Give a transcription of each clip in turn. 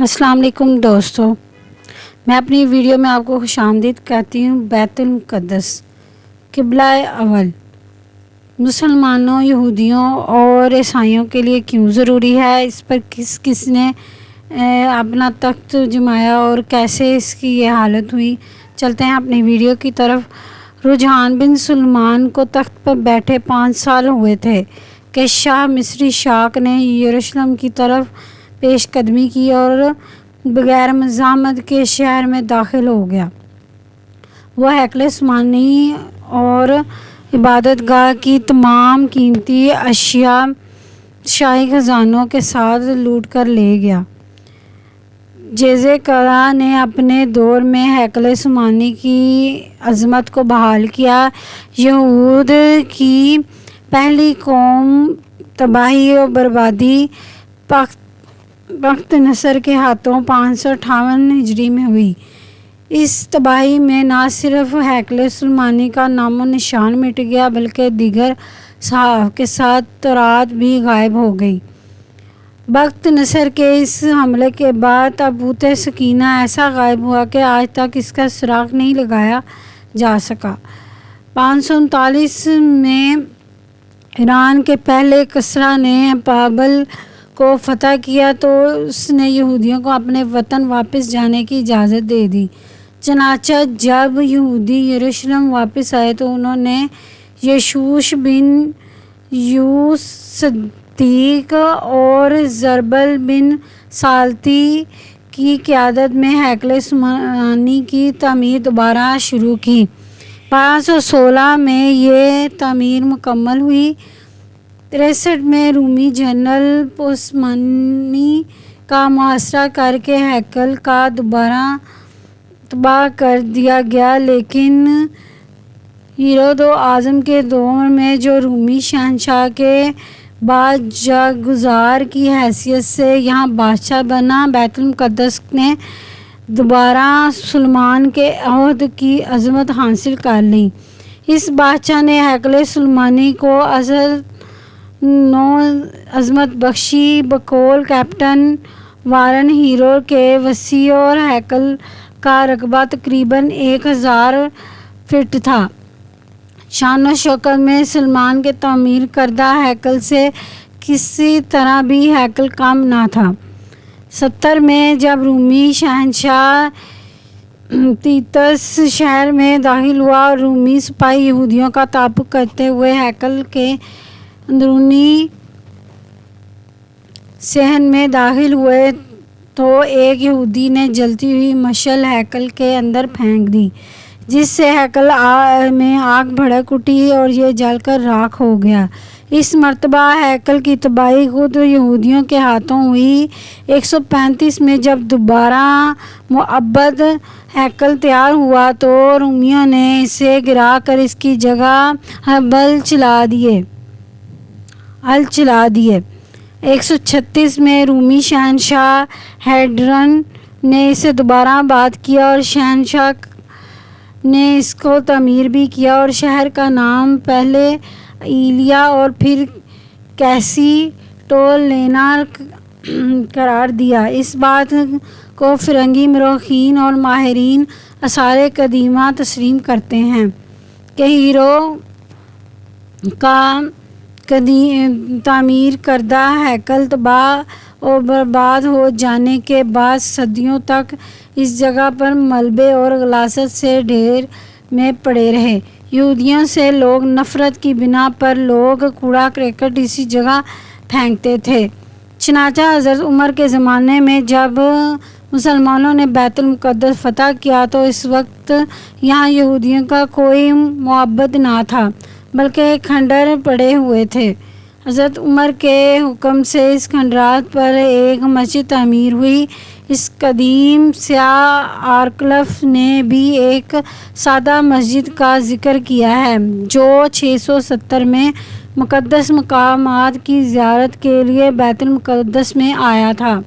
अस्सलाम वालेकुम दोस्तों, मैं अपनी वीडियो में आपको खुशामदीद कहती हूँ। बैतुल मुक़द्दस क़िबला अव्वल मुसलमानों, यहूदियों और ईसाइयों के लिए क्यों ज़रूरी है, इस पर किस किस ने अपना तख्त जमाया और कैसे इसकी ये हालत हुई। चलते हैं अपनी वीडियो की तरफ। रुझान बिन सुलेमान को तख्त पर बैठे 5 साल हुए थे कि शाह मिस्री शाक ने यरूशलेम की तरफ पेशकदमी की और बग़ैर मज़ाहमत के शहर में दाखिल हो गया। वह हैकल उस्मानी और इबादत गाह की तमाम कीमती अशिया शाही खजानों के साथ लूट कर ले गया। जेज़े करा ने अपने दौर में हैकल उस्मानी की अज़मत को बहाल किया। यहूद की पहली कौम तबाही और बर्बादी बख्त नसर के हाथों 558 हिजरी में हुई। इस तबाही में न सिर्फ हैकल सुलेमानी का नामो निशान मिट गया बल्कि दीगर सहाफ़ के साथ तौरात भी गायब हो गई। बख्त नसर के इस हमले के बाद ताबूत सकीना ऐसा गायब हुआ कि आज तक इसका सुराग नहीं लगाया जा सका। 539 में ईरान के पहले कसरा ने बाबल को फतह किया तो उसने यहूदियों को अपने वतन वापस जाने की इजाज़त दे दी। चनाचा जब यहूदी यरूशलेम वापस आए तो उन्होंने यशूश बिन यूस सदीक और ज़रबल बिन सालती की क़यादत में हैकल उस्मानी की तामीर दोबारा शुरू की। 516 में ये तामीर मुकम्मल हुई। 63 में रूमी जनरल उस्मानी का मुहासरा करके हैकल का दोबारा तबाह कर दिया गया, लेकिन हीरोद आज़म के दौर में जो रूमी शहंशाह के बाद जागुज़ार की हैसियत से यहाँ बादशाह बना, बैतुल मुक़द्दस ने दोबारा सुलेमान के अहद की अज़मत हासिल कर ली। इस बादशाह ने हैकल सुलेमानी को असल नौ अज़मत बख्शी बकौल कैप्टन वारन हीरो के वसी और हैकल का रकबा तकरीबन 1000 फीट था। शान व शौकत में सुलेमान के तामीर करदा हैकल से किसी तरह भी हैकल कम ना था। 70 में जब रूमी शहंशाह तीतस शहर में दाखिल हुआ और रूमी सिपाही यहूदियों का ताबुक करते हुए हैकल के अंदरूनी सहन में दाखिल हुए तो एक यहूदी ने जलती हुई मशल हैकल के अंदर फेंक दी, जिससे हैकल में आग भड़क उठी और ये जलकर राख हो गया। इस मर्तबा हैकल की तबाही खुद यहूदियों के हाथों हुई। 135 में जब दोबारा मुअब्बद हैकल तैयार हुआ तो रोमियों ने इसे गिरा कर इसकी जगह हल चला दिए। 136 में रूमी शहंशाह हैड्रन ने इसे दोबारा आबाद किया और शहंशाह ने इसको तामीर भी किया और शहर का नाम पहले इलिया और फिर कैसी टोल लेना करार दिया। इस बात को फ़िरंगी मरखीन और माहिरीन आसार कदीमा तस्लीम करते हैं कि हीरो का तामीर करदा हैकल तबाह और बर्बाद हो जाने के बाद सदियों तक इस जगह पर मलबे और गलासत से ढेर में पड़े रहे। यहूदियों से लोग नफ़रत की बिना पर लोग कूड़ा करकट इसी जगह फेंकते थे। चनाचा हज़रत उमर के ज़माने में जब मुसलमानों ने बैतुल मुक़द्दस फ़तह किया तो इस वक्त यहाँ यहूदियों का कोई मुअब्बद ना था बल्कि खंडर पड़े हुए थे। हज़रत उमर के हुक्म से इस खंडरात पर एक मस्जिद तामीर हुई। इस कदीम स्याह आर्कलफ ने भी एक सादा मस्जिद का ज़िक्र किया है जो 670 में मुक़द्दस मकामात की ज़ियारत के लिए बैतुल मुक़द्दस में आया था।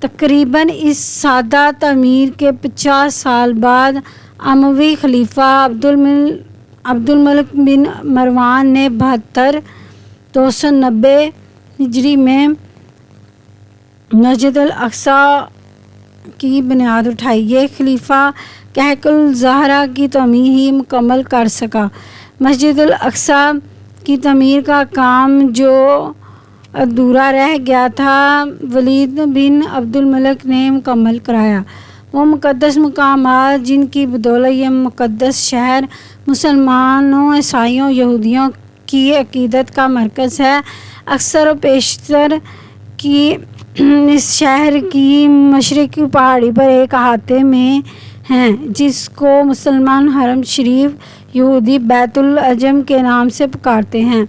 तकरीबन इस सादा तामीर के 50 साल बाद अमवी खलीफा अब्दुल मलिक बिन मरवान ने 7290 हिजरी में मस्जिद अल अक्सा کی بنیاد اٹھائی۔ یہ خلیفہ کہکل الزہرا کی تعمیر ہی مکمل کر سکا۔ مسجد الاقصیٰ کی تعمیر کا کام جو ادھورا رہ گیا تھا ولید بن عبد الملک نے مکمل کرایا۔ وہ مقدس مقامات جن کی بدولت یہ مقدس شہر مسلمانوں، عیسائیوں، یہودیوں کی عقیدت کا مرکز ہے، اکثر و بیشتر کی اس شہر کی مشرقی پہاڑی پر ایک احاطے میں ہیں، جس کو مسلمان حرم شریف، یہودی بیت العجم کے نام سے پکارتے ہیں۔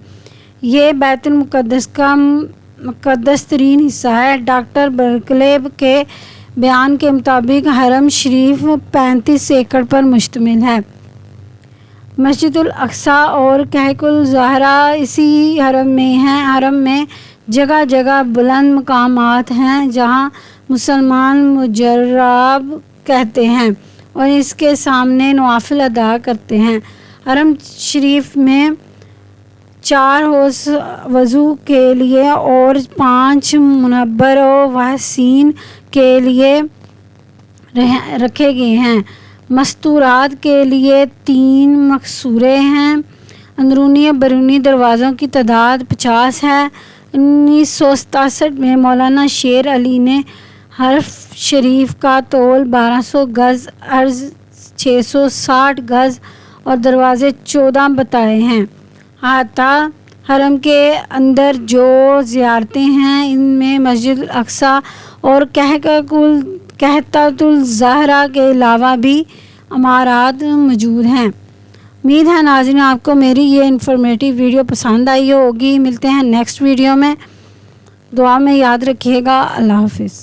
یہ بیت المقدس کا مقدس ترین حصہ ہے۔ ڈاکٹر برکلے کے بیان کے مطابق حرم شریف 35 ایکڑ پر مشتمل ہے۔ مسجد الاقصیٰ اور کہکل الزہرا اسی حرم میں ہیں۔ حرم میں جگہ جگہ بلند مقامات ہیں جہاں مسلمان محراب کہتے ہیں اور اس کے سامنے نوافل ادا کرتے ہیں۔ حرم شریف میں 4 حوض وضو کے لیے اور 5 منور و وحسین کے لیے رکھے گئے ہیں۔ مستورات کے لیے 3 مقصورے ہیں۔ اندرونی و بیرونی دروازوں کی تعداد 50 ہے۔ 1967 میں مولانا شیر علی نے حرم شریف کا طول 1200 گز، عرض 660 گز اور دروازے 14 بتائے ہیں۔ احاطہ حرم کے اندر جو زیارتیں ہیں ان میں مسجد الاقصیٰ اور کہکل الزہرا کے علاوہ بھی عمارات موجود ہیں۔ امید ہے ناظرین آپ کو میری یہ انفارمیٹیو ویڈیو پسند آئی ہوگی۔ ملتے ہیں نیکسٹ ویڈیو میں، دعا میں یاد رکھیے گا۔ اللہ حافظ۔